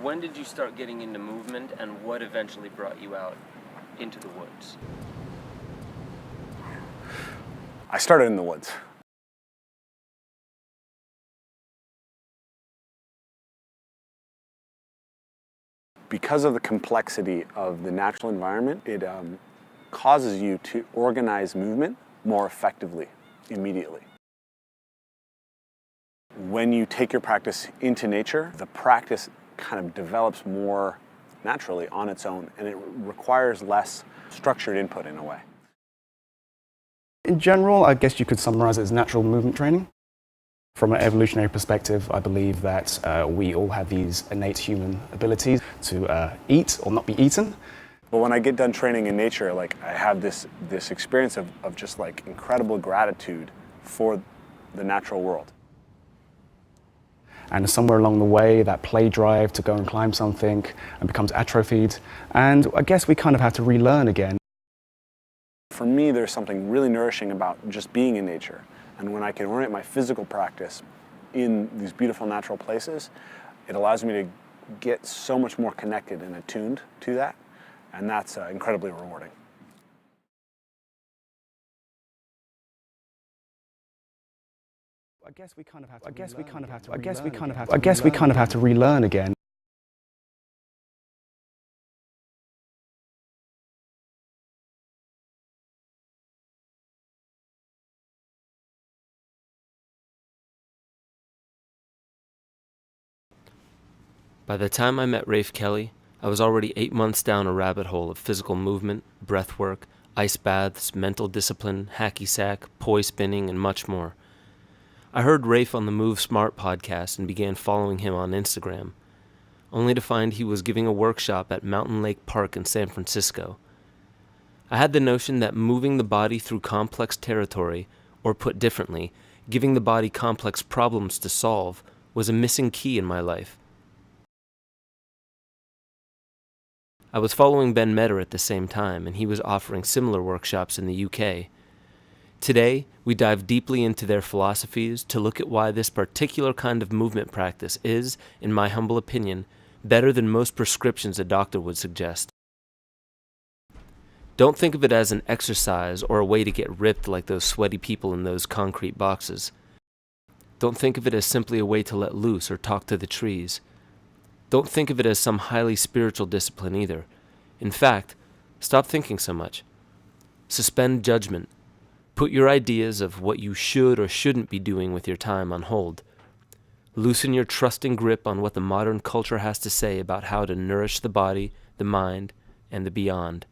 When did you start getting into movement, and what eventually brought you out into the woods? I started in the woods. Because of the complexity of the natural environment, it causes you to organize movement more effectively, immediately. When you take your practice into nature, the practice kind of develops more naturally on its own, and it requires less structured input in a way. In general, I guess you could summarize it as natural movement training. From an evolutionary perspective, I believe that we all have these innate human abilities to eat or not be eaten. But when I get done training in nature, like I have this experience of just like incredible gratitude for the natural world. And somewhere along the way, that play drive to go and climb something and becomes atrophied. And I guess we kind of have to relearn again. For me, there's something really nourishing about just being in nature. And when I can orient my physical practice in these beautiful natural places, it allows me to get so much more connected and attuned to that. And that's incredibly rewarding. I guess we kind of have to relearn again. By the time I met Rafe Kelley, I was already 8 months down a rabbit hole of physical movement, breath work, ice baths, mental discipline, hacky sack, poi spinning, and much more. I heard Rafe on the Move Smart podcast and began following him on Instagram, only to find he was giving a workshop at Mountain Lake Park in San Francisco. I had the notion that moving the body through complex territory, or put differently, giving the body complex problems to solve, was a missing key in my life. I was following Ben Metter at the same time, and he was offering similar workshops in the UK. Today, we dive deeply into their philosophies to look at why this particular kind of movement practice is, in my humble opinion, better than most prescriptions a doctor would suggest. Don't think of it as an exercise or a way to get ripped like those sweaty people in those concrete boxes. Don't think of it as simply a way to let loose or talk to the trees. Don't think of it as some highly spiritual discipline either. In fact, stop thinking so much. Suspend judgment. Put your ideas of what you should or shouldn't be doing with your time on hold. Loosen your trusting grip on what the modern culture has to say about how to nourish the body, the mind, and the beyond.